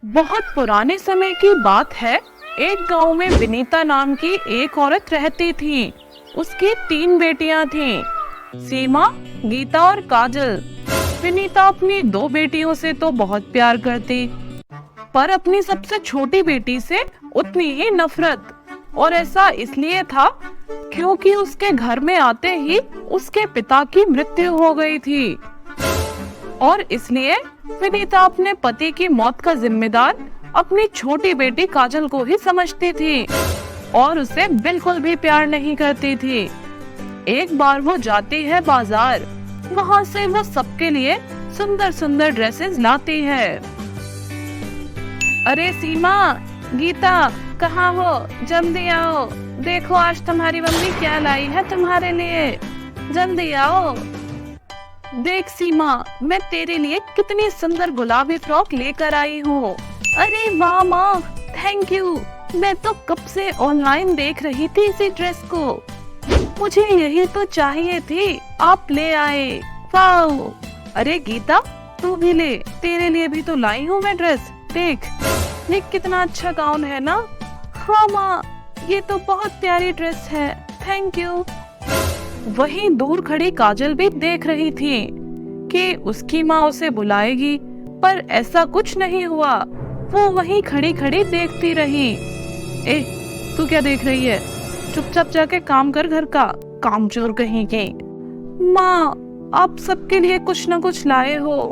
बहुत पुराने समय की बात है। एक गांव में विनीता नाम की एक औरत रहती थी। उसकी 3 बेटियां थीं, सीमा, गीता और काजल। विनीता अपनी 2 बेटियों से तो बहुत प्यार करती, पर अपनी सबसे छोटी बेटी से उतनी ही नफरत। और ऐसा इसलिए था क्योंकि उसके घर में आते ही उसके पिता की मृत्यु हो गई थी। और इसलिए विनीता अपने पति की मौत का जिम्मेदार अपनी छोटी बेटी काजल को ही समझती थी और उसे बिल्कुल भी प्यार नहीं करती थी। एक बार वो जाती है बाजार। वहाँ से वो सबके लिए सुंदर सुंदर ड्रेसेस लाती है। अरे सीमा, गीता, कहाँ हो? जल्दी आओ, देखो आज तुम्हारी मम्मी क्या लाई है तुम्हारे लिए। जल्दी आओ। देख सीमा, मैं तेरे लिए कितनी सुंदर गुलाबी फ्रॉक लेकर आई हूँ। अरे वाह माँ, थैंक यू। मैं तो कब से ऑनलाइन देख रही थी इसी ड्रेस को। मुझे यही तो चाहिए थी, आप ले आए। वाह। अरे गीता, तू भी ले, तेरे लिए भी तो लाई हूँ मैं ड्रेस। देख, ये कितना अच्छा गाउन है ना। हाँ माँ, ये तो बहुत प्यारी ड्रेस है, थैंक यू। वहीं दूर खड़ी काजल भी देख रही थी कि उसकी माँ उसे बुलाएगी, पर ऐसा कुछ नहीं हुआ। वो वहीं खड़ी खड़ी देखती रही। ए, तू क्या देख रही है? चुपचाप जाके काम कर घर का, कामचोर कहीं के। माँ, आप सबके लिए कुछ न कुछ लाए हो,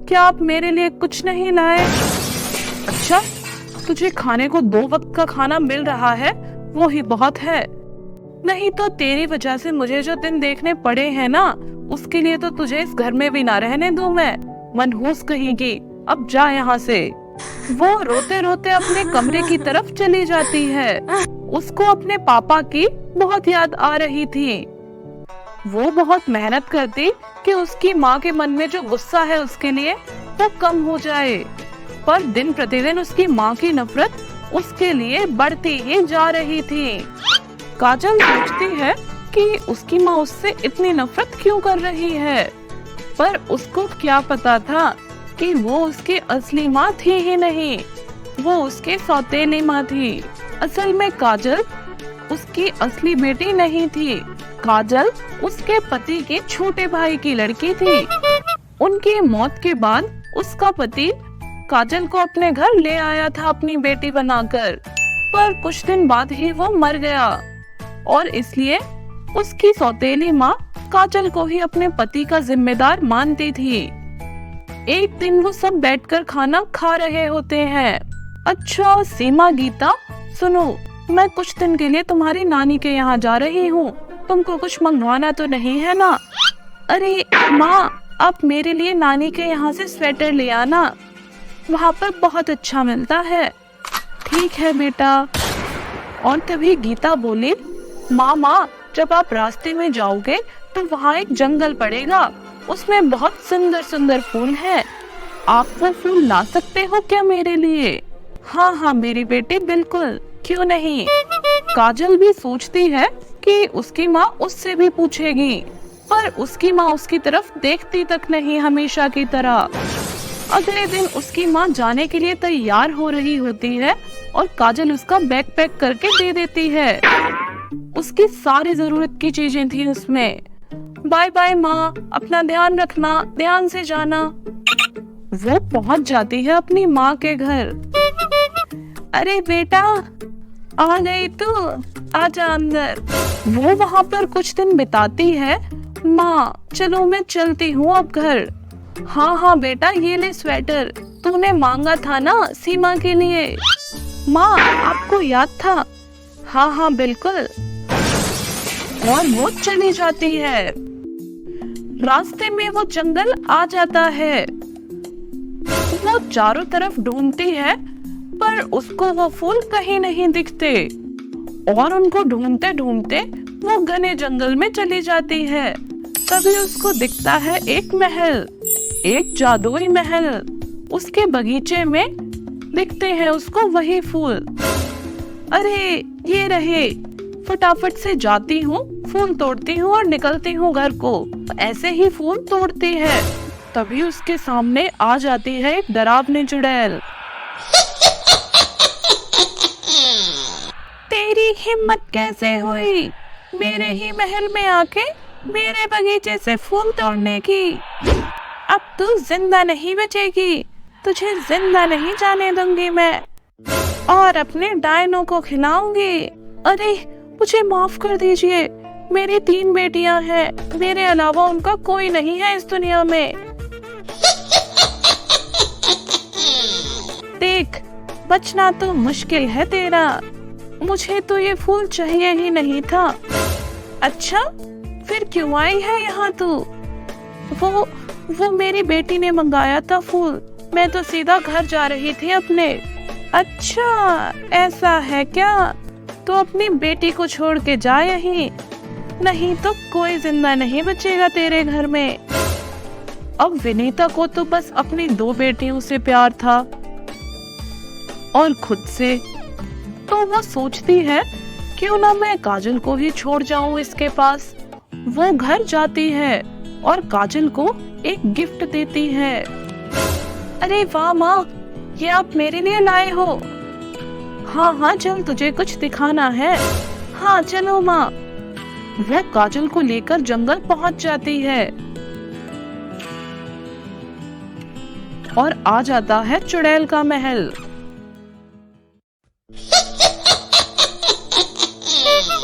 क्या आप मेरे लिए कुछ नहीं लाए? अच्छा, तुझे खाने को 2 वक्त का खाना मिल रहा है, वो ही बहुत है। नहीं तो तेरी वजह से मुझे जो दिन देखने पड़े हैं ना, उसके लिए तो तुझे इस घर में भी ना रहने दूं मैं, मनहूस कहेगी। अब जा यहाँ से। वो रोते रोते अपने कमरे की तरफ चली जाती है। उसको अपने पापा की बहुत याद आ रही थी। वो बहुत मेहनत करती कि उसकी माँ के मन में जो गुस्सा है उसके लिए वो कम हो जाए, पर दिन प्रतिदिन उसकी माँ की नफरत उसके लिए बढ़ती ही जा रही थी। काजल सोचती है कि उसकी माँ उससे इतनी नफरत क्यों कर रही है, पर उसको क्या पता था कि वो उसकी असली माँ थी ही नहीं, वो उसके सौतेली माँ थी। असल में काजल उसकी असली बेटी नहीं थी। काजल उसके पति के छोटे भाई की लड़की थी। उनकी मौत के बाद उसका पति काजल को अपने घर ले आया था अपनी बेटी बनाकर, पर कुछ दिन बाद ही वो मर गया और इसलिए उसकी सौतेली माँ काजल को ही अपने पति का जिम्मेदार मानती थी। एक दिन वो सब बैठकर खाना खा रहे होते हैं। अच्छा सीमा, गीता, सुनो, मैं कुछ दिन के लिए तुम्हारी नानी के यहाँ जा रही हूँ, तुमको कुछ मंगवाना तो नहीं है ना? अरे माँ, आप मेरे लिए नानी के यहाँ से स्वेटर ले आना, वहाँ पर बहुत अच्छा मिलता है। ठीक है बेटा। और तभी गीता बोली, माँ, जब आप रास्ते में जाओगे तो वहाँ एक जंगल पड़ेगा, उसमें बहुत सुंदर सुंदर फूल हैं, आप वो फूल ला सकते हो क्या मेरे लिए? हाँ मेरी बेटी, बिल्कुल, क्यों नहीं। काजल भी सोचती है कि उसकी माँ उससे भी पूछेगी, पर उसकी माँ उसकी तरफ देखती तक नहीं हमेशा की तरह। अगले दिन उसकी माँ जाने के लिए तैयार हो रही होती है और काजल उसका बैग पैक करके दे देती है। उसकी सारी जरूरत की चीजें थी उसमें। बाय बाय माँ, अपना ध्यान रखना, ध्यान से जाना। वो पहुंच जाती है अपनी माँ के घर। अरे बेटा, आ गई तू, आजा अंदर। वो वहाँ पर कुछ दिन बिताती है। माँ, चलो मैं चलती हूँ अब घर। हाँ बेटा, ये ले स्वेटर, तूने मांगा था ना सीमा के लिए। माँ, आपको याद था? हाँ बिल्कुल। और वो चली जाती है। रास्ते में वो जंगल आ जाता है। वो चारों तरफ ढूंढती है, पर उसको वो फूल कहीं नहीं दिखते और उनको ढूंढते ढूंढते वो घने जंगल में चली जाती है। तभी उसको दिखता है एक महल, एक जादुई महल। उसके बगीचे में दिखते हैं उसको वही फूल। अरे ये रहे। फटाफट से जाती हूँ, फूल तोड़ती हूँ और निकलती हूँ घर को। ऐसे ही फूल तोड़ती है, तभी उसके सामने आ जाती है एक डरावनी चुड़ैल। तेरी हिम्मत कैसे हुई मेरे ही महल में आके मेरे बगीचे से फूल तोड़ने की? अब तू जिंदा नहीं बचेगी, तुझे जिंदा नहीं जाने दूंगी मैं, और अपने डायनों को खिलाऊंगी। अरे मुझे माफ कर दीजिए, मेरी 3 बेटियां हैं, मेरे अलावा उनका कोई नहीं है इस दुनिया में। देख, बचना तो मुश्किल है तेरा, मुझे तो ये फूल चाहिए ही नहीं था। अच्छा, फिर क्यों आई है यहाँ तू? वो मेरी बेटी ने मंगाया था फूल, मैं तो सीधा घर जा रही थी अपने। अच्छा ऐसा है क्या? तो अपनी बेटी को छोड़ के जा यहीं, नहीं तो कोई जिंदा नहीं बचेगा तेरे घर में। अब विनीता को तो बस अपनी 2 बेटियों से प्यार था और खुद से, तो वो सोचती है क्यों ना मैं काजल को ही छोड़ जाऊं इसके पास। वो घर जाती है और काजल को एक गिफ्ट देती है। अरे वाह माँ, ये आप मेरे लिए लाए हो? हाँ चल, तुझे कुछ दिखाना है। हाँ चलो माँ। वह काजल को लेकर जंगल पहुंच जाती है और आ जाता है चुड़ैल का महल।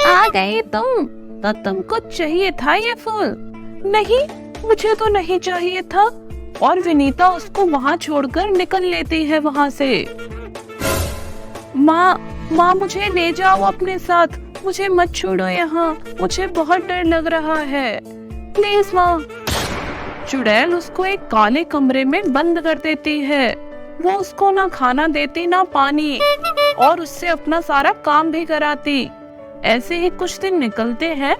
आ गई तुम, तो तुमको चाहिए था ये फूल? नहीं, मुझे तो नहीं चाहिए था। और विनीता उसको वहाँ छोड़कर निकल लेती है वहाँ से। माँ मुझे ले जाओ अपने साथ, मुझे मत छोड़ो यहाँ, मुझे बहुत डर लग रहा है, प्लीज माँ। चुड़ैल उसको एक काले कमरे में बंद कर देती है। वो उसको ना खाना देती ना पानी, और उससे अपना सारा काम भी कराती। ऐसे ही कुछ दिन निकलते हैं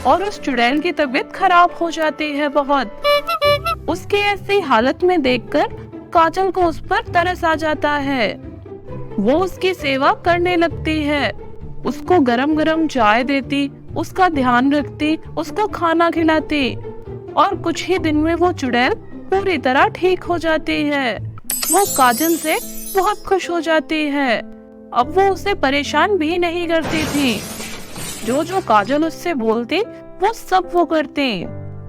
और उस चुड़ैल की तबीयत खराब हो जाती है बहुत। उसकी ऐसी हालत में देखकर काजल को उस पर तरस आ जाता है। वो उसकी सेवा करने लगती है, उसको गरम गरम चाय देती, उसका ध्यान रखती, उसको खाना खिलाती, और कुछ ही दिन में वो चुड़ैल पूरी तरह ठीक हो जाती है। वो काजल से बहुत खुश हो जाती है। अब वो उसे परेशान भी नहीं करती थी। जो काजल उससे बोलती वो सब वो करते।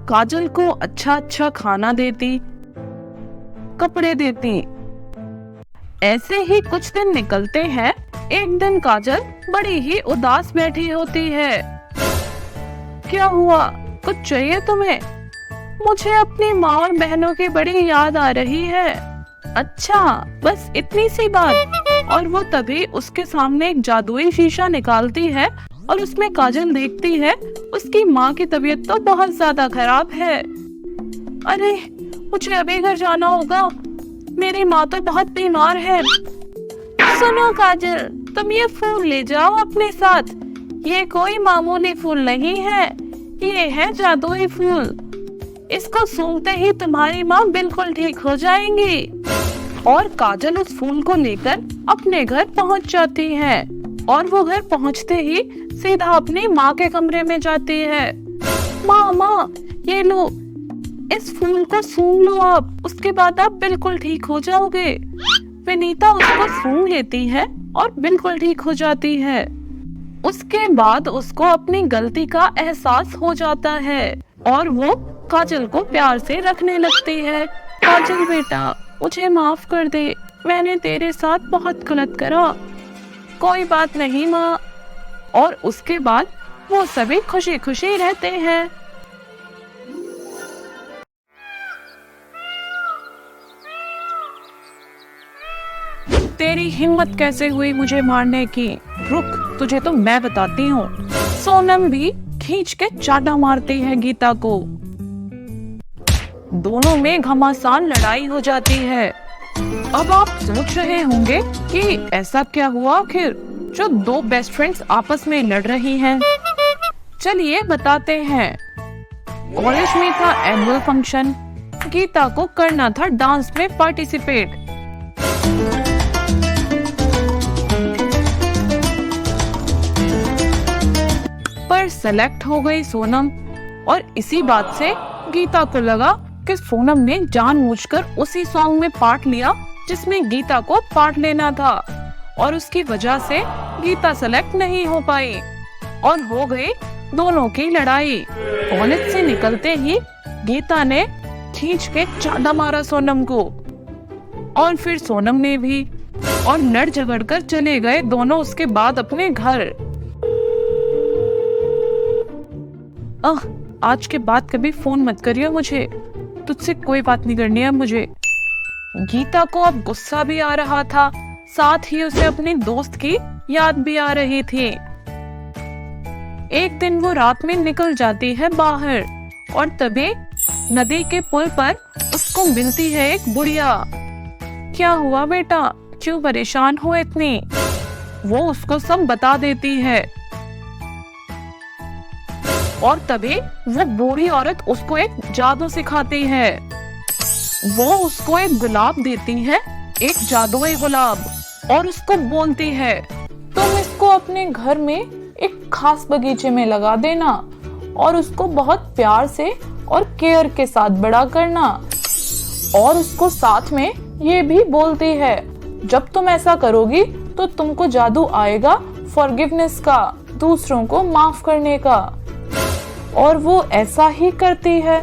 काजल को अच्छा खाना देती, कपड़े देती। ऐसे ही कुछ दिन निकलते हैं। एक दिन काजल बड़ी ही उदास बैठी होती है। क्या हुआ, कुछ चाहिए तुम्हें? मुझे अपनी माँ और बहनों की बड़ी याद आ रही है। अच्छा, बस इतनी सी बात? और वो तभी उसके सामने एक जादुई शीशा निकालती है और उसमें काजल देखती है उसकी माँ की तबीयत तो बहुत ज्यादा खराब है। अरे मुझे अभी घर जाना होगा, मेरी माँ तो बहुत बीमार है। सुनो काजल, तुम ये फूल ले जाओ अपने साथ, ये कोई मामूली फूल नहीं है, ये है जादुई फूल। इसको सूंघते ही तुम्हारी माँ बिल्कुल ठीक हो जाएंगी। और काजल उस फूल को लेकर अपने घर पहुंच जाती है, और वो घर पहुंचते ही सीधा अपनी माँ के कमरे में जाती है। माँ ये लो, इस फूल को सूंघ लो आप, उसके बाद आप बिल्कुल ठीक हो जाओगे। विनीता उसको सूंघ लेती है और बिल्कुल ठीक हो जाती है। उसके बाद उसको अपनी गलती का एहसास हो जाता है और वो काजल को प्यार से रखने लगती है। काजल बेटा, मुझे माफ कर दे, मैंने तेरे साथ बहुत गलत करा। कोई बात नहीं माँ। और उसके बाद वो सभी खुशी खुशी रहते हैं। तेरी हिम्मत कैसे हुई मुझे मारने की? रुक, तुझे तो मैं बताती हूँ। सोनम भी खींच के चाटा मारती है गीता को। दोनों में घमासान लड़ाई हो जाती है। अब आप सोच रहे होंगे कि ऐसा क्या हुआ आखिर जो 2 बेस्ट फ्रेंड्स आपस में लड़ रही हैं। चलिए बताते हैं। कॉलेज में था एनुअल फंक्शन, गीता को करना था डांस में पार्टिसिपेट। पर सेलेक्ट हो गई सोनम, और इसी बात से गीता को लगा कि सोनम ने जानबूझकर उसी सॉन्ग में पार्ट लिया जिसमें गीता को पार्ट लेना था और उसकी वजह से गीता सेलेक्ट नहीं हो पाई और हो गई दोनों की लड़ाई। कॉलेज से निकलते ही गीता ने खींच के चांटा मारा सोनम को और फिर सोनम ने भी, और लड़ झगड़ कर चले गए दोनों उसके बाद अपने घर। आज के बाद कभी फोन मत करियो मुझे, तुझसे कोई बात नहीं करनी है मुझे। गीता को अब गुस्सा भी आ रहा था, साथ ही उसे अपने दोस्त की याद भी आ रही थी। एक दिन वो रात में निकल जाती है बाहर और तभी नदी के पुल पर उसको मिलती है एक बुढ़िया। क्या हुआ बेटा, क्यों परेशान हो इतनी? वो उसको सब बता देती है और तभी वो बूढ़ी औरत उसको एक जादू सिखाती है। वो उसको एक गुलाब देती है, एक जादुई गुलाब, और उसको बोलती है तुम इसको अपने घर में एक खास बगीचे में लगा देना और उसको बहुत प्यार से और केयर के साथ बड़ा करना। और उसको साथ में ये भी बोलती है जब तुम ऐसा करोगी तो तुमको जादू आएगा फॉरगिवनेस का, दूसरों को माफ करने का। और वो ऐसा ही करती है।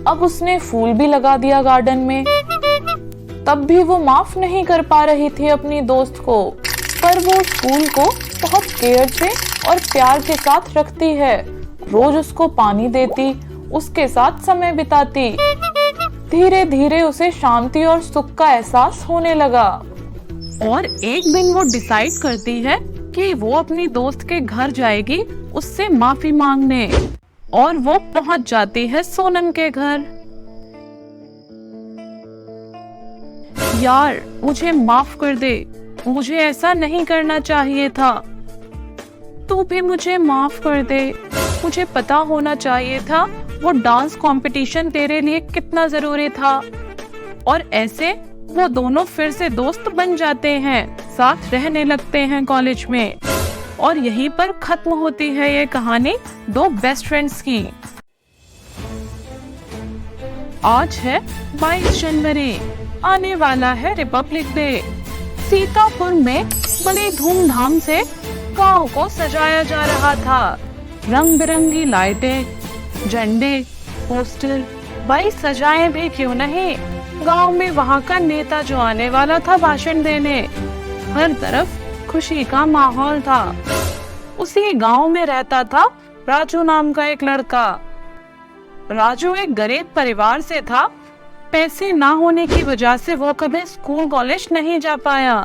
अब उसने फूल भी लगा दिया गार्डन में। तब भी वो माफ नहीं कर पा रही थी अपनी दोस्त को, पर वो फूल को बहुत केयर से और प्यार के साथ रखती है। रोज उसको पानी देती, उसके साथ समय बिताती। धीरे धीरे उसे शांति और सुख का एहसास होने लगा और एक दिन वो डिसाइड करती है कि वो अपनी दोस्त के घर जाएगी उससे माफी मांगने, और वो पहुंच जाती है सोनम के घर। यार मुझे माफ कर दे, मुझे ऐसा नहीं करना चाहिए था। तू भी मुझे माफ कर दे, मुझे पता होना चाहिए था वो डांस कंपटीशन तेरे लिए कितना जरूरी था। और ऐसे वो दोनों फिर से दोस्त बन जाते हैं, साथ रहने लगते हैं कॉलेज में। और यहीं पर खत्म होती है ये कहानी दो बेस्ट फ्रेंड्स की। आज है 22 जनवरी, आने वाला है रिपब्लिक डे। सीतापुर में बड़ी धूमधाम से गांव को सजाया जा रहा था। रंग बिरंगी लाइटें, झंडे, पोस्टर, भाई सजाए भी क्यों नहीं। गांव में वहां का नेता जो आने वाला था भाषण देने, हर तरफ खुशी का माहौल था। उसी गांव में रहता था राजू नाम का एक लड़का। राजू एक गरीब परिवार से था। पैसे ना होने की वजह से वो कभी स्कूल कॉलेज नहीं जा पाया।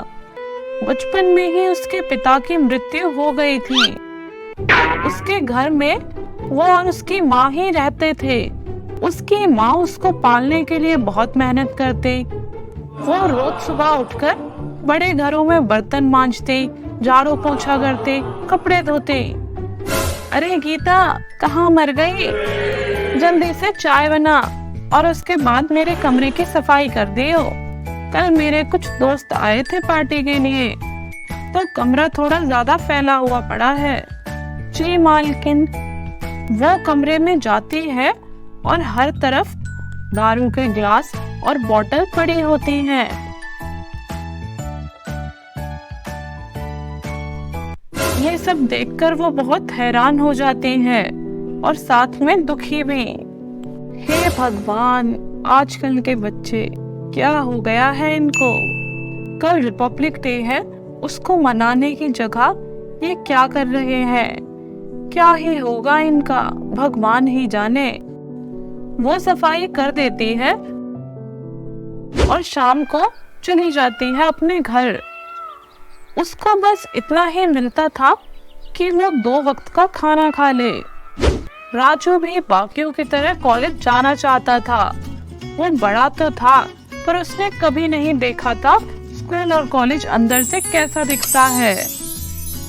बचपन में ही उसके पिता की मृत्यु हो गई थी। उसके घर में वो और उसकी माँ ही रहते थे। उसकी माँ उसको पालने के लिए बहुत मेहनत करते। वो रोज सुबह उठकर बड़े घरों में बर्तन मांजते, झाड़ू पोछा करते, कपड़े धोते। अरे गीता, कहाँ मर गई? जल्दी से चाय बना और उसके बाद मेरे कमरे की सफाई कर दियो। कल मेरे कुछ दोस्त आए थे पार्टी के लिए, तो कमरा थोड़ा ज्यादा फैला हुआ पड़ा है। जी मालकिन। वो कमरे में जाती है और हर तरफ दारू के ग्लास और बोतल पड़ी होती हैं। ये सब देखकर वो बहुत हैरान हो जाते हैं और साथ में दुखी भी। हे भगवान, आजकल के बच्चे क्या हो गया है इनको। कल रिपब्लिक डे है, उसको मनाने की जगह ये क्या कर रहे हैं। क्या ही होगा इनका, भगवान ही जाने। वो सफाई कर देती है और शाम को चली जाती है अपने घर। उसको बस इतना ही मिलता था कि वो 2 वक्त का खाना खा ले। राजू भी बाकियों की तरह कॉलेज जाना चाहता था। वो बड़ा तो था, पर उसने कभी नहीं देखा था स्कूल और कॉलेज अंदर से कैसा दिखता है।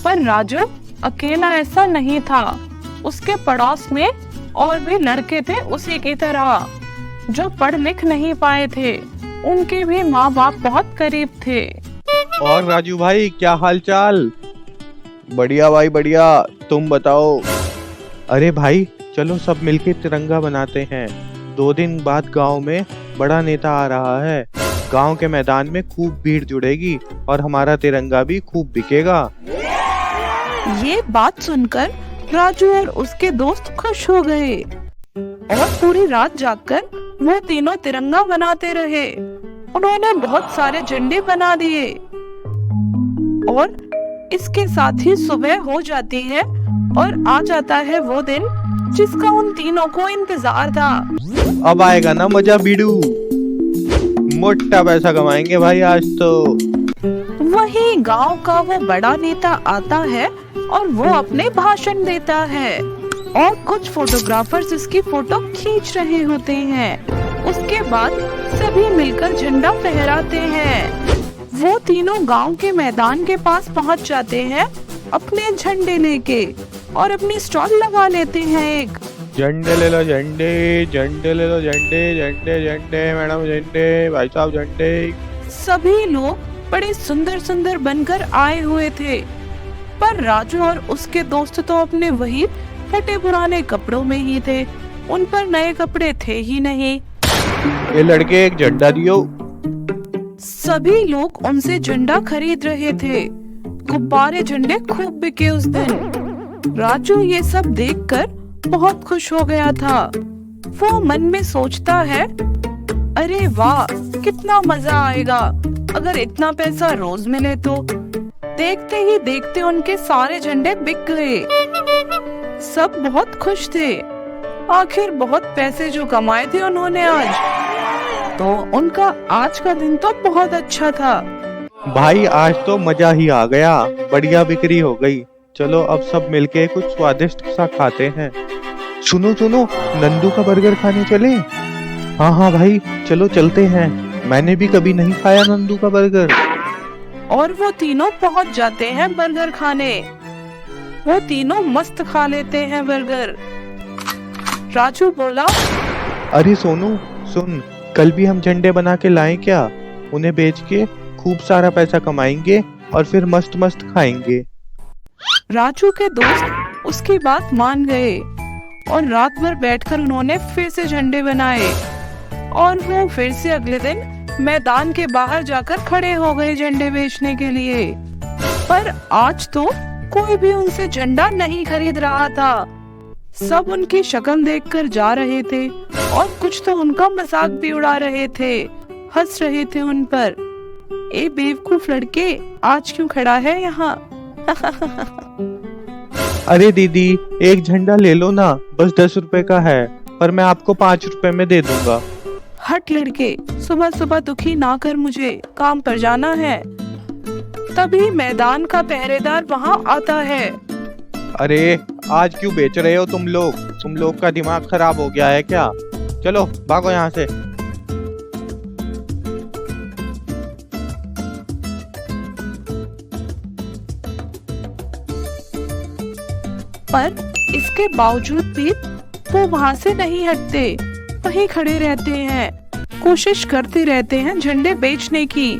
पर राजू अकेला ऐसा नहीं था। उसके पड़ोस में और भी लड़के थे उसी की तरह, जो पढ़ लिख नहीं पाए थे। उनके भी माँ बाप बहुत करीब थे। और राजू भाई, क्या हाल चाल? बढ़िया भाई बढ़िया, तुम बताओ। अरे भाई चलो सब मिलके तिरंगा बनाते हैं। 2 दिन बाद गांव में बड़ा नेता आ रहा है। गांव के मैदान में खूब भीड़ जुड़ेगी और हमारा तिरंगा भी खूब बिकेगा। ये बात सुनकर राजू और उसके दोस्त खुश हो गए और पूरी रात जागकर वो तीनों तिरंगा बनाते रहे। उन्होंने बहुत सारे झंडे बना दिए और इसके साथ ही सुबह हो जाती है और आ जाता है वो दिन जिसका उन तीनों को इंतजार था। अब आएगा ना मजा बीड़ू, मोटा पैसा कमाएंगे भाई आज तो। वही गांव का वो बड़ा नेता आता है और वो अपने भाषण देता है और कुछ फोटोग्राफर्स इसकी फोटो खींच रहे होते हैं। उसके बाद सभी मिलकर झंडा फहराते हैं। वो तीनों गांव के मैदान के पास पहुंच जाते हैं अपने झंडे लेके और अपनी स्टॉल लगा लेते हैं। एक झंडे ले लो झंडे, झंडे ले लो झंडे, झंडे झंडे मैडम झंडे, भाई साहब झंडे। सभी लोग बड़े सुंदर सुंदर बनकर आए हुए थे, पर राजू और उसके दोस्त तो अपने वही फटे पुराने कपड़ों में ही थे। उन पर नए कपड़े थे ही नहीं। ये लड़के एक झंडा दियो। सभी लोग उनसे झंडा खरीद रहे थे। गुब्बारे झंडे खूब बिके उस दिन। राजू ये सब देखकर बहुत खुश हो गया था। वो मन में सोचता है, अरे वाह कितना मजा आएगा अगर इतना पैसा रोज मिले तो। देखते ही देखते उनके सारे झंडे बिक गए। सब बहुत खुश थे। आखिर बहुत पैसे जो कमाए थे उन्होंने आज, तो उनका आज का दिन तो बहुत अच्छा था। भाई आज तो मजा ही आ गया, बढ़िया बिक्री हो गई। चलो अब सब मिलके कुछ स्वादिष्ट सा खाते हैं। सुनो सुनो, नंदू का बर्गर खाने चले? हाँ हाँ भाई चलो चलते हैं, मैंने भी कभी नहीं खाया नंदू का बर्गर। और वो तीनों पहुंच जाते हैं बर्गर खाने। वो तीनों मस्त खा लेते हैं बर्गर। राजू बोला, अरे सोनू सुन, कल भी हम झंडे बना के लाएं क्या? उन्हें बेच के खूब सारा पैसा कमाएंगे और फिर मस्त मस्त खाएंगे। राजू के दोस्त उसकी बात मान गए और रात भर बैठकर उन्होंने फिर से झंडे बनाए और वो फिर से अगले दिन मैदान के बाहर जाकर खड़े हो गए झंडे बेचने के लिए। पर आज तो कोई भी उनसे झंडा नहीं खरीद रहा था। सब उनकी शक्ल देखकर जा रहे थे और कुछ तो उनका मजाक भी उड़ा रहे थे, हंस रहे थे उन पर। ए बेवकूफ लड़के, आज क्यों खड़ा है यहाँ? अरे दीदी एक झंडा ले लो ना, बस 10 रुपए का है, पर मैं आपको 5 रुपए में दे दूंगा। हट लड़के, सुबह सुबह दुखी ना कर मुझे, काम पर जाना है। तभी मैदान का पहरेदार वहाँ आता है। अरे आज क्यों बेच रहे हो तुम लोग का दिमाग खराब हो गया है क्या? चलो भागो यहाँ से। पर इसके बावजूद भी वो वहाँ से नहीं हटते, वहीं खड़े रहते हैं, कोशिश करते रहते हैं झंडे बेचने की।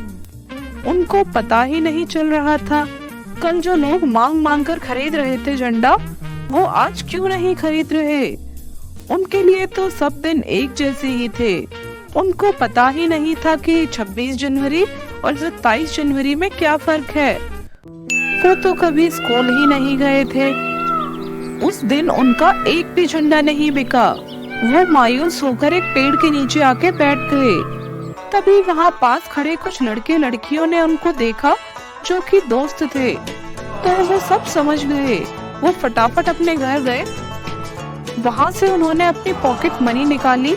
उनको पता ही नहीं चल रहा था कल जो लोग मांग मांग कर खरीद रहे थे झंडा, वो आज क्यों नहीं खरीद रहे। उनके लिए तो सब दिन एक जैसे ही थे। उनको पता ही नहीं था कि 26 जनवरी और 27 जनवरी में क्या फर्क है। वो तो कभी स्कूल ही नहीं गए थे। उस दिन उनका एक भी झंडा नहीं बिका। वो मायूस होकर एक पेड़ के नीचे आके बैठ गए। तभी वहाँ पास खड़े कुछ लड़के लड़कियों ने उनको देखा जो कि दोस्त थे, तो वो सब समझ गए। वो फटाफट अपने घर गए। वहाँ से उन्होंने अपनी पॉकेट मनी निकाली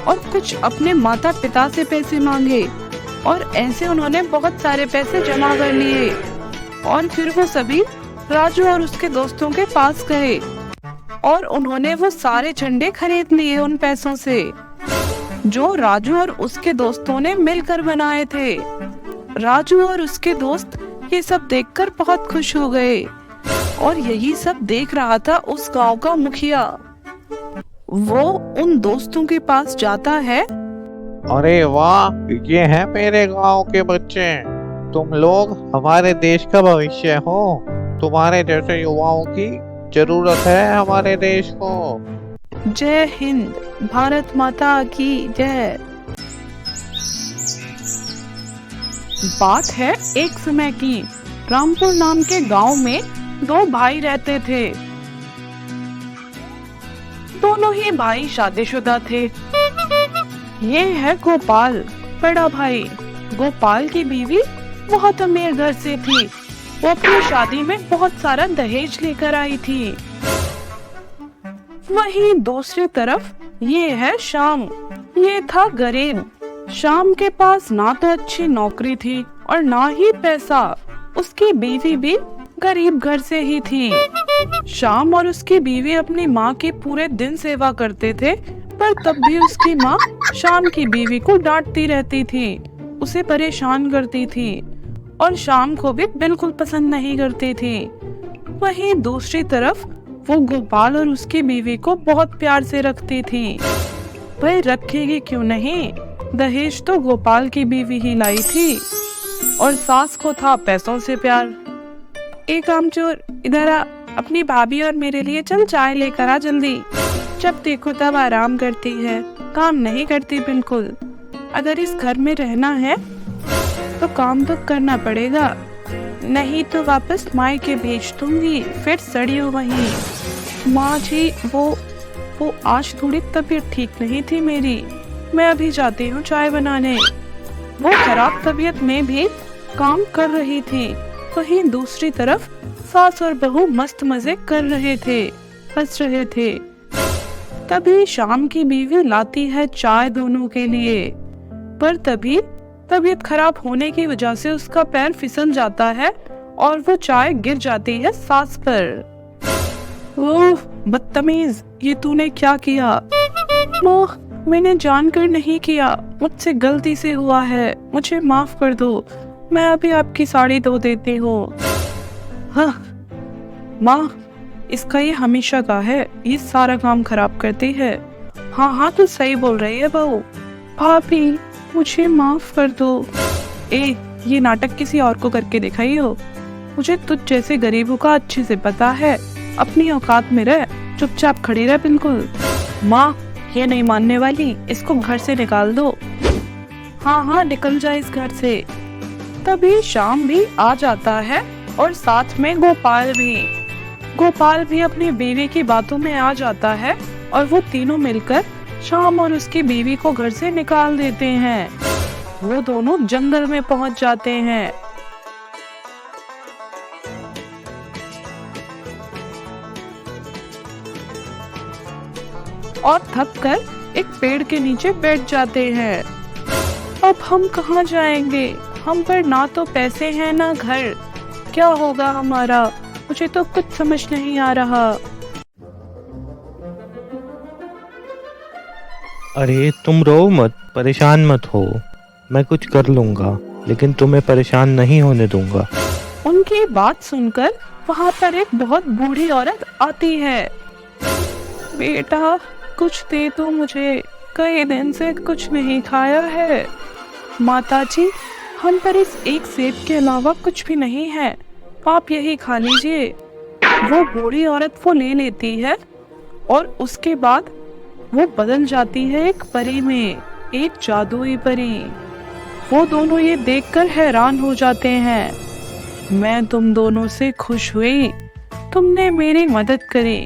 और कुछ अपने माता पिता से पैसे मांगे और ऐसे उन्होंने बहुत सारे पैसे जमा कर लिए। और फिर वो सभी राजू और उसके दोस्तों के पास गए और उन्होंने वो सारे झंडे खरीद लिए उन पैसों से जो राजू और उसके दोस्तों ने मिलकर बनाए थे। राजू और उसके दोस्त ये सब देखकर बहुत खुश हो गए और यही सब देख रहा था उस गांव का मुखिया। वो उन दोस्तों के पास जाता है। अरे वाह, ये है मेरे गांव के बच्चे, तुम लोग हमारे देश का भविष्य हो। तुम्हारे जैसे युवाओं की जरूरत है हमारे देश को। जय हिंद, भारत माता की जय। बात है एक समय की। रामपुर नाम के गांव में दो भाई रहते थे। दोनों ही भाई शादीशुदा थे। ये है गोपाल, बड़ा भाई। गोपाल की बीवी बहुत अमीर घर से थी। वो अपनी शादी में बहुत सारा दहेज लेकर आई थी। वहीं दूसरी तरफ ये है श्याम। ये था गरीब। श्याम के पास ना तो अच्छी नौकरी थी और ना ही पैसा। उसकी बीवी भी गरीब घर से ही थी। श्याम और उसकी बीवी अपनी माँ की पूरे दिन सेवा करते थे, पर तब भी उसकी माँ श्याम की बीवी को डांटती रहती थी, उसे परेशान करती थी और श्याम को भी बिल्कुल पसंद नहीं करती थी। वहीं दूसरी तरफ वो गोपाल और उसकी बीवी को बहुत प्यार से रखती थी। भाई रखेगी क्यों नहीं, दहेज तो गोपाल की बीवी ही लाई थी और सास को था पैसों से प्यार। एक कामचोर, इधर आ, अपनी भाभी और मेरे लिए चल चाय लेकर आ जल्दी। जब देखो तब आराम करती है, काम नहीं करती बिल्कुल। अगर इस घर में रहना है तो काम तो करना पड़ेगा, नहीं तो वापस मायके भेज दूंगी, फिर सड़ियो वहीं। माँ जी वो आज थोड़ी तबीयत ठीक नहीं थी मेरी, मैं अभी जाती हूँ चाय बनाने। वो खराब तबीयत में भी काम कर रही थी। वहीं दूसरी तरफ सास और बहू मस्त मजे कर रहे थे, हंस रहे थे। तभी शाम की बीवी लाती है चाय दोनों के लिए, पर तभी तबीयत खराब होने की वजह से उसका पैर फिसल जाता है और वो चाय गिर जाती है सास पर। ओह बदतमीज, ये तूने क्या किया? माँ, मैंने जानकर नहीं किया, मुझसे गलती से हुआ है, मुझे माफ कर दो, मैं अभी आपकी साड़ी धो देती हूँ। हाँ माँ, इसका ये हमेशा का है, ये सारा काम खराब करती है। हाँ तू सही बोल रही है बहू। भाभी मुझे माफ कर दो। ये नाटक किसी और को करके दिखाई हो, मुझे तुझ जैसे गरीबों का अच्छे से पता है। अपनी औकात में रह, चुपचाप खड़ी रह बिल्कुल। माँ, ये नहीं मानने वाली, इसको घर से निकाल दो। हाँ निकल जाए इस घर से। तभी श्याम भी आ जाता है और साथ में गोपाल भी अपनी बीवी की बातों में आ जाता है और वो तीनों मिलकर श्याम और उसकी बीवी को घर से निकाल देते हैं। वो दोनों जंगल में पहुंच जाते हैं। और थक कर एक पेड़ के नीचे बैठ जाते हैं। अब हम कहाँ जाएंगे? हम पर ना तो पैसे हैं ना घर, क्या होगा हमारा? मुझे तो कुछ समझ नहीं आ रहा। अरे तुम रो मत, परेशान मत हो, मैं कुछ कर लूंगा, लेकिन तुम्हें परेशान नहीं होने दूंगा। उनकी बात सुनकर वहाँ पर एक बहुत बूढ़ी औरत आती है। बेटा कुछ दे दो मुझे, कई दिन से कुछ नहीं खाया है। माताजी, हम पर इस एक सेब के अलावा कुछ भी नहीं है, आप यही खा लीजिए। वो बूढ़ी औरत वो ले लेती है और उसके बाद वो बदल जाती है एक परी में, एक जादुई परी। वो दोनों ये देखकर हैरान हो जाते हैं। मैं तुम दोनों से खुश हुई, तुमने मेरी मदद करी,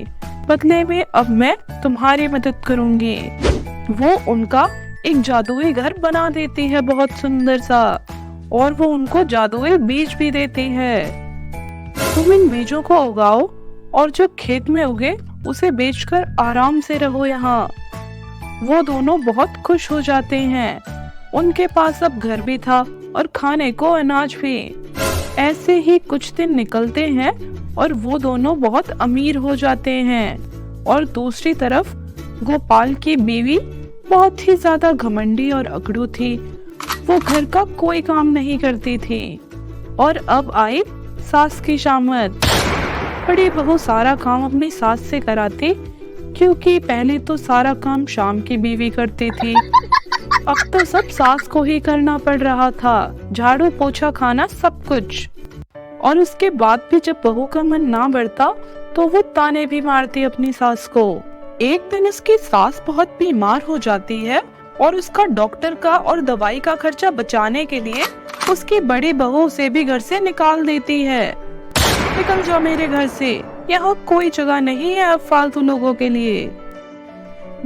बदले में अब मैं तुम्हारी मदद करूंगी। वो उनका एक जादुई घर बना देती है बहुत सुंदर सा, और वो उनको जादुई बीज भी देती है। तुम इन बीजों को उगाओ और जो खेत में उगे उसे बेचकर आराम से रहो यहाँ। वो दोनों बहुत खुश हो जाते हैं। उनके पास अब घर भी था और खाने को अनाज भी। ऐसे ही कुछ दिन निकलते हैं और वो दोनों बहुत अमीर हो जाते हैं। और दूसरी तरफ गोपाल की बीवी बहुत ही ज्यादा घमंडी और अकड़ू थी। वो घर का कोई काम नहीं करती थी। और अब आई सास की शामत। बड़ी बहू सारा काम अपनी सास से कराती, क्योंकि पहले तो सारा काम शाम की बीवी करती थी, अब तो सब सास को ही करना पड़ रहा था, झाड़ू पोछा खाना सब कुछ। और उसके बाद भी जब बहू का मन ना बढ़ता तो वो ताने भी मारती अपनी सास को। एक दिन उसकी सास बहुत बीमार हो जाती है और उसका डॉक्टर का और दवाई का खर्चा बचाने के लिए उसकी बड़ी बहू उसे भी घर से निकाल देती है। निकल जाओ मेरे घर से, यहाँ कोई जगह नहीं है अब फालतू लोगों के लिए।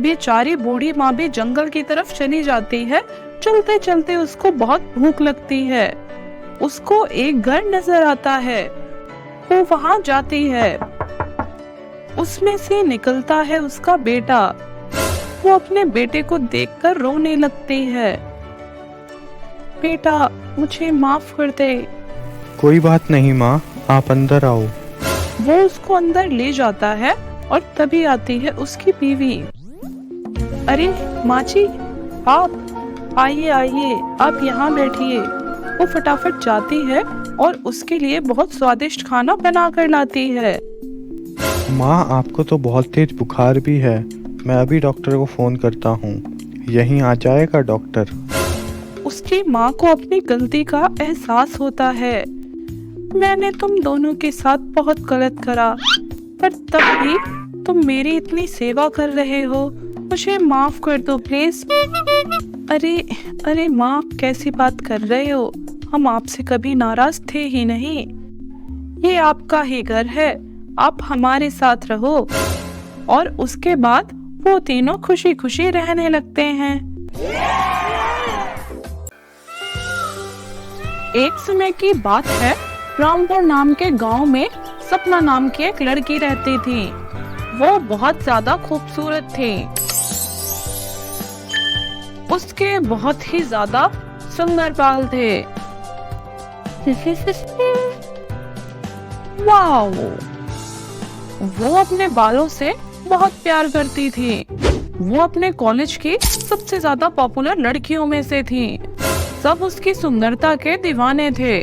बेचारी बूढ़ी माँ भी जंगल की तरफ चली जाती है। चलते चलते उसको बहुत भूख लगती है। उसको एक घर नजर आता है। वो वहां जाती है। उसमें से निकलता है उसका बेटा। वो अपने बेटे को देखकर रोने लगती है। बेटा, मुझे माफ कर दे। कोई बात नहीं माँ, आप अंदर आओ। वो उसको अंदर ले जाता है और तभी आती है उसकी बीवी। अरे माँ जी, आप आइए आइए, आप यहाँ बैठिए। वो फटाफट जाती है और उसके लिए बहुत स्वादिष्ट खाना बना कर लाती है। माँ, आपको तो बहुत तेज बुखार भी है। मैं अभी डॉक्टर को फोन करता हूँ। यहीं आ जाएगा डॉक्टर। उसकी माँ को अपनी गलती का एहसास होता है। मैंने तुम दोनों के साथ बहुत गलत करा, पर तब भी तुम मेरी इतनी सेवा कर रहे हो। मुझे माफ कर दो प्लीज। अरे अरे माँ, कैसी बात कर रहे हो? हम आपसे कभी नाराज थे ही नहीं। ये आपका ही घर है, आप हमारे साथ रहो। और उसके बाद वो तीनों खुशी खुशी रहने लगते हैं। एक समय की बात है, रामपुर नाम के गांव में सपना नाम की एक लड़की रहती थी। वो बहुत ज्यादा खूबसूरत थी। उसके बहुत ही ज्यादा सुंदर बाल थे। वाओ! वो अपने बालों से बहुत प्यार करती थी। वो अपने कॉलेज की सबसे ज्यादा पॉपुलर लड़कियों में से थी। सब उसकी सुंदरता के दीवाने थे।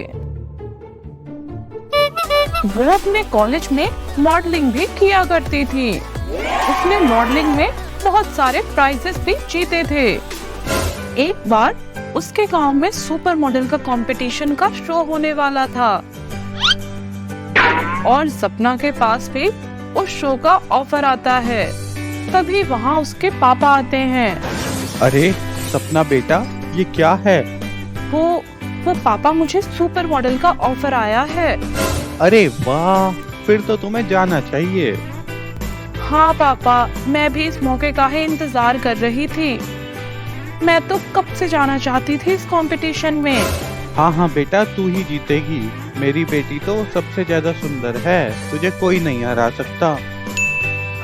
वो अपने कॉलेज में मॉडलिंग भी किया करती थी। उसने मॉडलिंग में बहुत सारे प्राइजेस भी जीते थे। एक बार उसके गांव में सुपर मॉडल का कंपटीशन का शो होने वाला था और सपना के पास भी उस शो का ऑफर आता है। तभी वहाँ उसके पापा आते हैं। अरे सपना बेटा, ये क्या है? वो पापा, मुझे सुपर मॉडल का ऑफर आया है। अरे वाह, फिर तो तुम्हें जाना चाहिए। हाँ पापा, मैं भी इस मौके का ही इंतजार कर रही थी। मैं तो कब से जाना चाहती थी इस कंपटीशन में। हाँ हाँ बेटा, तू ही जीतेगी। मेरी बेटी तो सबसे ज्यादा सुंदर है, तुझे कोई नहीं हरा सकता।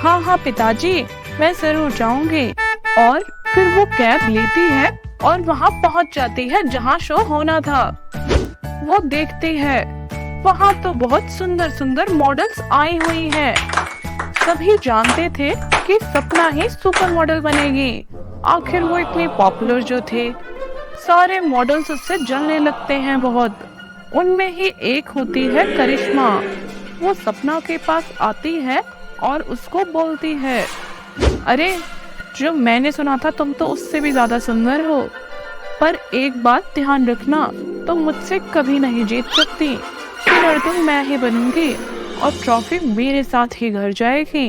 हाँ हाँ पिताजी, मैं जरूर जाऊंगी। और फिर वो कैब लेती है और वहाँ पहुँच जाती है जहाँ शो होना था। वो देखती है वहाँ तो बहुत सुंदर सुंदर मॉडल्स आई हुई हैं। सभी जानते थे कि सपना ही सुपर मॉडल बनेगी। आखिर वो इतनी पॉपुलर जो थे, सारे मॉडल्स उससे जलने लगते हैं बहुत। उनमें ही एक होती है करिश्मा। वो सपना के पास आती है और उसको बोलती है, अरे जो मैंने सुना था तुम तो उससे भी ज्यादा सुंदर हो, पर एक बात ध्यान रखना, तुम मुझसे कभी नहीं जीत सकती। फिर तुम मैं ही बनूंगी और ट्रॉफी मेरे साथ ही घर जाएगी।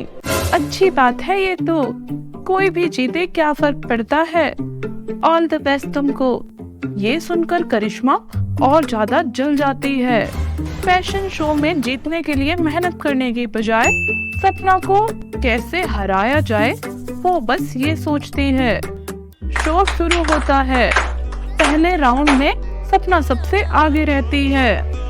अच्छी बात है ये तो, कोई भी जीते क्या फर्क पड़ता है। ऑल द बेस्ट तुमको। ये सुनकर करिश्मा और ज्यादा जल जाती है। फैशन शो में जीतने के लिए मेहनत करने की बजाय सपना को कैसे हराया जाए, वो बस ये सोचती है। शो शुरू होता है। पहले राउंड में सपना सबसे आगे रहती है।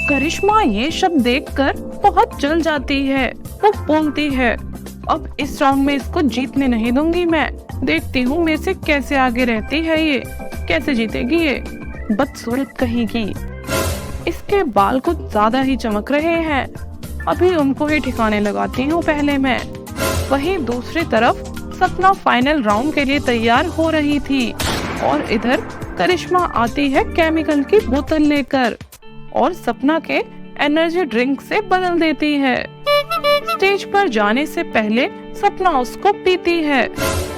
करिश्मा ये शब्द देखकर बहुत जल जाती है। वो बोलती है, अब इस राउंड में इसको जीतने नहीं दूंगी मैं। देखती हूँ मेरे से कैसे आगे रहती है ये, कैसे जीतेगी ये बदसूरत कहेगी। इसके बाल कुछ ज्यादा ही चमक रहे हैं, अभी उनको ही ठिकाने लगाती हूँ पहले मैं। वहीं दूसरी तरफ सपना फाइनल राउंड के लिए तैयार हो रही थी और इधर करिश्मा आती है केमिकल की बोतल लेकर और सपना के एनर्जी ड्रिंक से बदल देती है। स्टेज पर जाने से पहले सपना उसको पीती है।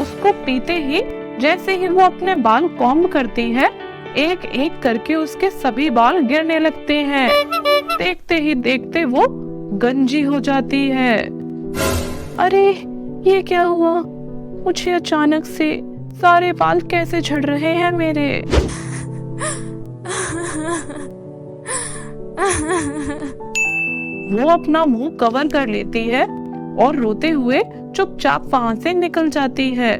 उसको पीते ही जैसे ही वो अपने बाल कॉम्ब करती है, एक एक करके उसके सभी बाल गिरने लगते हैं। देखते ही देखते वो गंजी हो जाती है। अरे ये क्या हुआ? मुझे अचानक से सारे बाल कैसे झड़ रहे हैं मेरे। वो अपना मुंह कवर कर लेती है और रोते हुए चुपचाप वहां से निकल जाती है।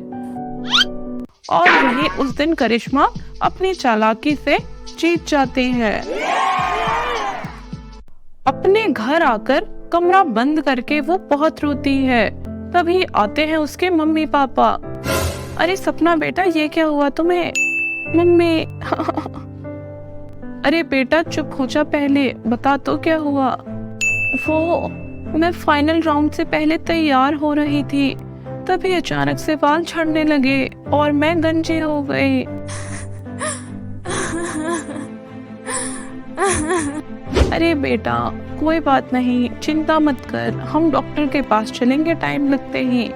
और वही उस दिन करिश्मा अपनी चालाकी से जीत जाती है। अपने घर आकर कमरा बंद करके वो बहुत रोती है। तभी आते हैं उसके मम्मी पापा। अरे सपना बेटा, ये क्या हुआ तुम्हें? मम्मी अरे बेटा चुप हो जा, पहले बता तो क्या हुआ। वो मैं फाइनल राउंड से पहले तैयार हो रही थी, तभी अचानक से बाल झड़ने लगे और मैं गंजी हो गई। अरे बेटा कोई बात नहीं, चिंता मत कर, हम डॉक्टर के पास चलेंगे टाइम लगते ही।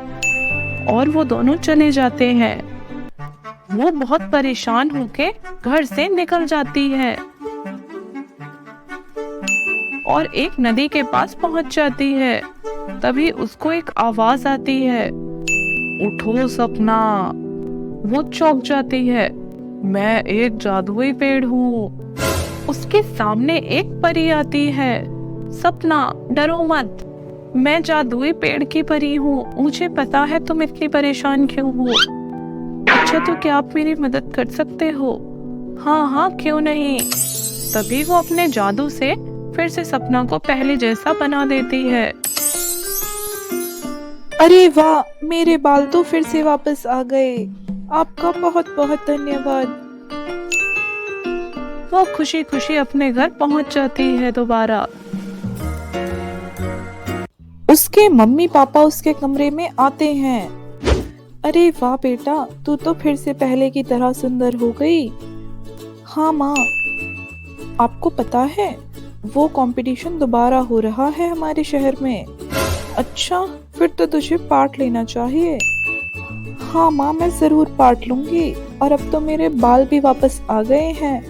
और वो दोनों चले जाते हैं। वो बहुत परेशान होके घर से निकल जाती है और एक नदी के पास पहुंच जाती है। तभी उसको एक आवाज आती है, उठो सपना। वो चौंक जाती है, मैं एक जादुई पेड़ हूँ। उसके सामने एक परी आती है। सपना डरो मत, मैं जादुई पेड़ की परी हूँ, मुझे पता है तुम इतनी परेशान क्यों हो। अच्छा तो क्या आप मेरी मदद कर सकते हो? हाँ हाँ क्यों नहीं। तभी वो अपने जादू से फिर से सपना को पहले जैसा बना देती है। अरे वाह, मेरे बाल तो फिर से वापस आ गए। आपका बहुत बहुत धन्यवाद। वो खुशी खुशी अपने घर पहुंच जाती है दोबारा। उसके मम्मी पापा उसके कमरे में आते हैं। अरे वाह बेटा, तू तो फिर से पहले की तरह सुंदर हो गई। हाँ माँ, आपको पता है वो कंपटीशन दोबारा हो रहा है हमारे शहर में। अच्छा, फिर तो तुझे पार्ट लेना चाहिए। हाँ माँ, मैं जरूर पार्ट लूंगी। और अब तो मेरे बाल भी वापस आ गए हैं।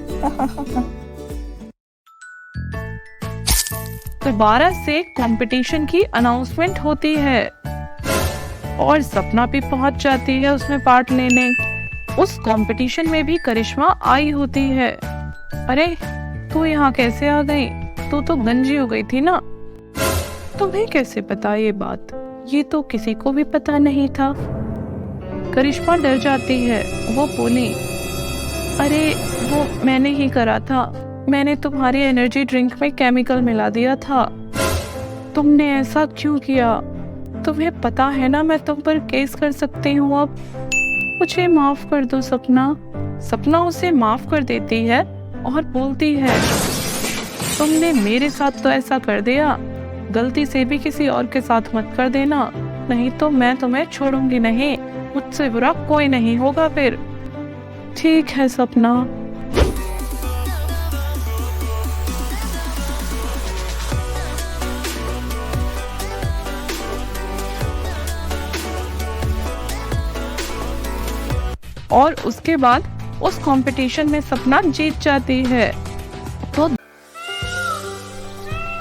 दोबारा से कंपटीशन की अनाउंसमेंट होती है और सपना भी पहुंच जाती है उसमें पार्ट लेने। उस कंपटीशन में भी करिश्मा आई होती है। अरे तू यहाँ कैसे आ गई? तू तो गंजी हो गई थी ना। तुम्हें कैसे पता ये बात? ये तो किसी को भी पता नहीं था। करिश्मा डर जाती है। वो बोली, अरे वो मैंने ही करा था, मैंने तुम्हारी एनर्जी ड्रिंक में केमिकल मिला दिया था। तुमने ऐसा क्यों किया? तुम्हें पता है ना मैं तुम पर केस कर सकती हूँ। अब मुझे माफ कर दो सपना। सपना उसे माफ कर देती है और बोलती है, तुमने मेरे साथ तो ऐसा कर दिया, गलती से भी किसी और के साथ मत कर देना, नहीं तो मैं तुम्हें छोड़ूंगी नहीं। मुझसे बुरा कोई नहीं होगा फिर। ठीक है सपना। और उसके बाद उस कंपटीशन में सपना जीत जाती है। तो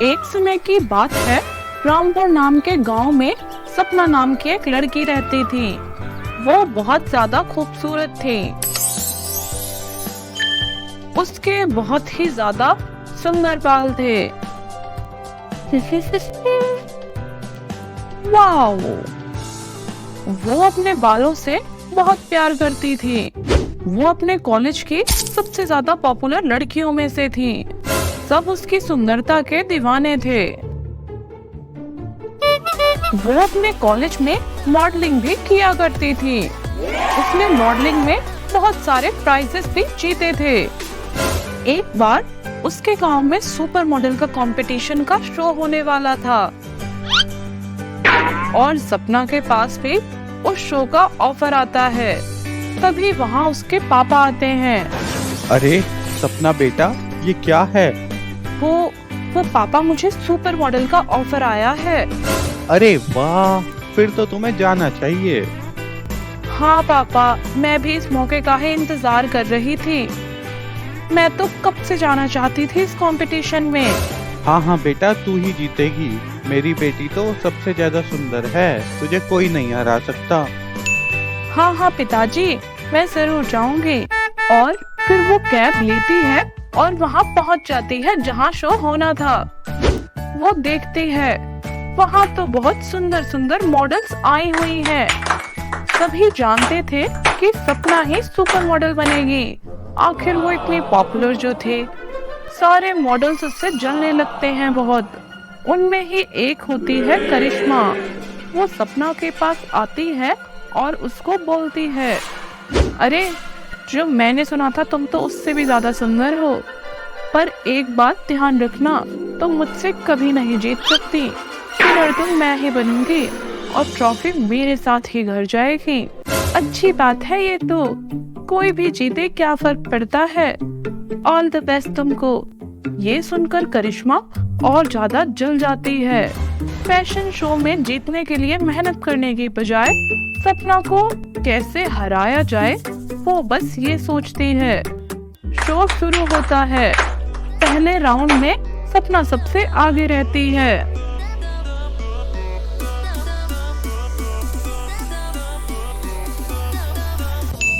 एक समय की बात है, रामपुर नाम के गांव में सपना नाम की एक लड़की रहती थी। वो बहुत ज्यादा खूबसूरत थी। उसके बहुत ही ज्यादा सुंदर बाल थे। वाओ! वो अपने बालों से बहुत प्यार करती थी। वो अपने कॉलेज की सबसे ज्यादा पॉपुलर लड़कियों में से थी। सब उसकी सुंदरता के दीवाने थे। वो अपने कॉलेज में मॉडलिंग भी किया करती थी। उसने मॉडलिंग में बहुत सारे प्राइजेस भी जीते थे। एक बार उसके गांव में सुपर मॉडल का कंपटीशन का शो होने वाला था और सपना के पास भी उस शो का ऑफर आता है। तभी वहाँ उसके पापा आते हैं। अरे सपना बेटा, ये क्या है? वो पापा, मुझे सुपर मॉडल का ऑफर आया है। अरे वाह, फिर तो तुम्हें जाना चाहिए। हाँ पापा, मैं भी इस मौके का ही इंतजार कर रही थी। मैं तो कब से जाना चाहती थी इस कंपटीशन में। हाँ हाँ बेटा, तू ही जीतेगी। मेरी बेटी तो सबसे ज्यादा सुंदर है, तुझे कोई नहीं हरा सकता। हाँ हाँ पिताजी, मैं जरूर जाऊंगी। और फिर वो कैब लेती है और वहाँ पहुँच जाती है जहाँ शो होना था। वो देखती है वहाँ तो बहुत सुंदर सुंदर मॉडल्स आई हुई हैं। सभी जानते थे कि सपना ही सुपर मॉडल बनेगी। आखिर वो इतनी पॉपुलर जो थे, सारे मॉडल्स उससे जलने लगते हैं बहुत। उनमें ही एक होती है करिश्मा। वो सपना के पास आती है और उसको बोलती है, अरे जो मैंने सुना था तुम तो उससे भी ज्यादा सुंदर हो, पर एक बात ध्यान रखना, तुम मुझसे कभी नहीं जीत सकती। फिर तुम मैं ही बनूंगी और ट्रॉफी मेरे साथ ही घर जाएगी। अच्छी बात है ये तो, कोई भी जीते क्या फर्क पड़ता है। ऑल द बेस्ट तुमको। ये सुनकर करिश्मा और ज्यादा जल जाती है। फैशन शो में जीतने के लिए मेहनत करने की बजाय सपना को कैसे हराया जाए वो बस ये सोचती है। शो शुरू होता है। पहले राउंड में सपना सबसे आगे रहती है।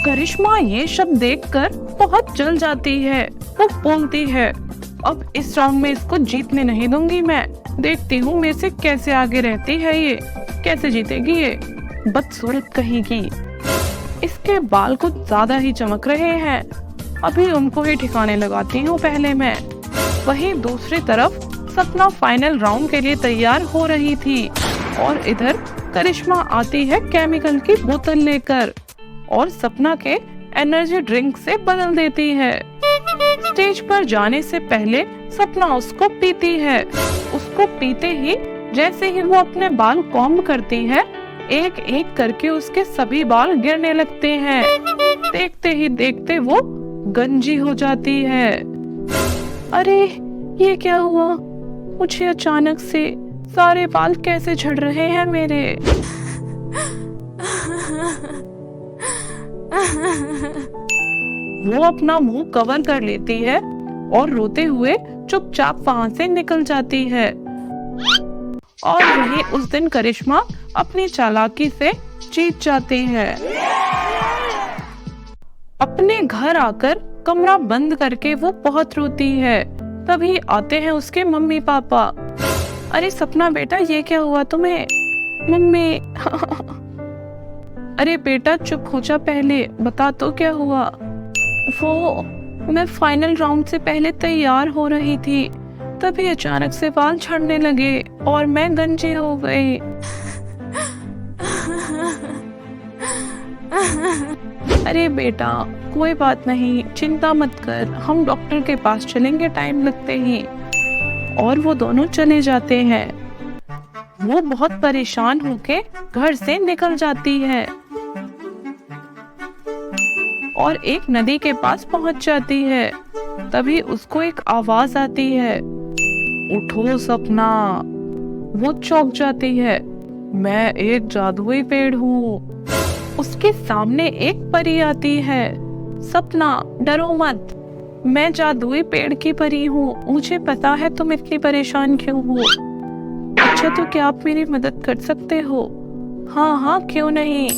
करिश्मा ये शब्द देखकर बहुत जल जाती है। वो बोलती है, अब इस राउंड में इसको जीतने नहीं दूंगी मैं। देखती हूँ मेरे से कैसे आगे रहती है ये, कैसे जीतेगी ये बदसूरत कहेगी। इसके बाल कुछ ज्यादा ही चमक रहे हैं, अभी उनको ही ठिकाने लगाती हूँ पहले मैं। वहीं दूसरी तरफ सपना फाइनल राउंड के लिए तैयार हो रही थी और इधर करिश्मा आती है केमिकल की बोतल लेकर और सपना के एनर्जी ड्रिंक से बदल देती है। स्टेज पर जाने से पहले सपना उसको पीती है। उसको पीते ही जैसे ही वो अपने बाल कॉम्ब करती है, एक एक करके उसके सभी बाल गिरने लगते हैं। देखते ही देखते वो गंजी हो जाती है। अरे ये क्या हुआ? मुझे अचानक से सारे बाल कैसे झड़ रहे हैं मेरे? वो अपना मुंह कवर कर लेती है और रोते हुए चुपचाप वहां से निकल जाती है। और वही उस दिन करिश्मा अपनी चालाकी से जीत जाती है। अपने घर आकर कमरा बंद करके वो बहुत रोती है। तभी आते हैं उसके मम्मी पापा। अरे सपना बेटा, ये क्या हुआ तुम्हें? मम्मी अरे बेटा चुप हो जा, पहले बता तो क्या हुआ? वो मैं फाइनल राउंड से पहले तैयार हो रही थी, तभी अचानक से बाल झड़ने लगे और मैं गंजी हो गई। अरे बेटा कोई बात नहीं, चिंता मत कर, हम डॉक्टर के पास चलेंगे टाइम लगते ही। और वो दोनों चले जाते हैं। वो बहुत परेशान होके घर से निकल जाती है और एक नदी के पास पहुंच जाती है। तभी उसको एक आवाज आती है, उठो सपना। वो चौंक जाती है, मैं एक जादुई पेड़ हूँ। उसके सामने एक परी आती है। सपना डरो मत, मैं जादुई पेड़ की परी हूँ, मुझे पता है तुम इतनी परेशान क्यों हो। अच्छा तो क्या आप मेरी मदद कर सकते हो? हाँ हाँ क्यों नहीं।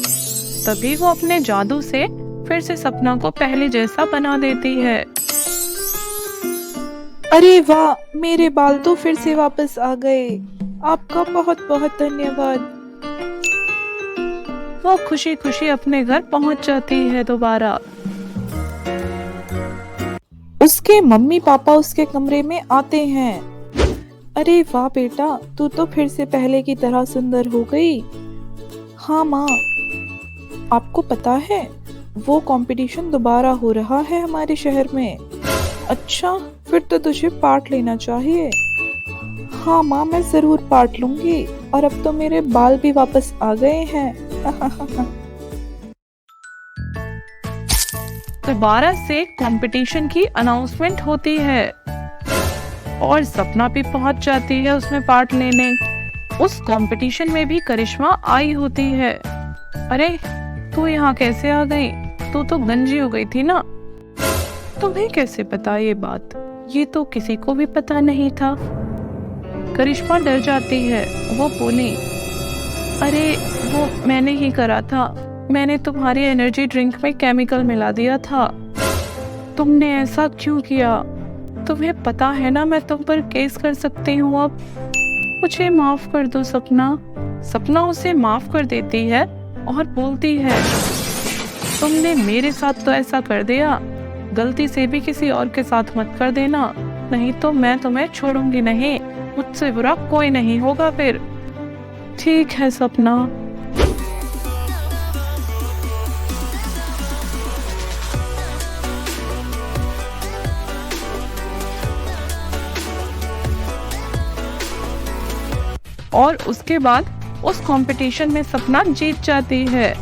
तभी वो अपने जादू से फिर से सपना को पहले जैसा बना देती है। अरे वाह, मेरे बाल तो फिर से वापस आ गए। आपका बहुत बहुत धन्यवाद। वो खुशी खुशी अपने घर पहुंच जाती है दोबारा। उसके मम्मी पापा उसके कमरे में आते हैं। अरे वाह बेटा, तू तो फिर से पहले की तरह सुंदर हो गई। हाँ माँ, आपको पता है वो कंपटीशन दोबारा हो रहा है हमारे शहर में। अच्छा, फिर तो तुझे पार्ट लेना चाहिए। हाँ माँ, मैं जरूर पार्ट लूंगी। और अब तो मेरे बाल भी वापस आ गए हैं। दोबारा से कंपटीशन की अनाउंसमेंट होती है और सपना भी पहुंच जाती है उसमें पार्ट लेने। उस कंपटीशन में भी करिश्मा आई होती है। अरे तू यहाँ कैसे आ गई? तू तो गंजी हो गई थी ना। तुम्हें कैसे पता ये बात? ये तो किसी को भी पता नहीं था। करिश्मा डर जाती है। वो बोली, अरे वो मैंने ही करा था, मैंने तुम्हारी एनर्जी ड्रिंक में केमिकल मिला दिया था। तुमने ऐसा क्यों किया? तुम्हें पता है ना मैं तुम पर केस कर सकती हूँ अब। मुझे माफ कर दो सपना। सपना उसे माफ कर देती है और बोलती है, तुमने मेरे साथ तो ऐसा कर दिया, गलती से भी किसी और के साथ मत कर देना, नहीं तो मैं तुम्हें छोड़ूंगी नहीं। मुझसे बुरा कोई नहीं होगा फिर। ठीक है सपना। और उसके बाद उस कंपटीशन में सपना जीत जाती है।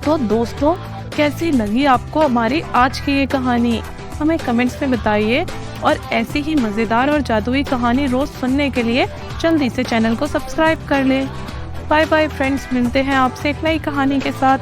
तो दोस्तों, कैसी लगी आपको हमारी आज की ये कहानी? हमें कमेंट्स में बताइए और ऐसी ही मज़ेदार और जादुई कहानी रोज़ सुनने के लिए जल्दी से चैनल को सब्सक्राइब कर लें। बाय बाय फ्रेंड्स, मिलते हैं आपसे एक नई कहानी के साथ।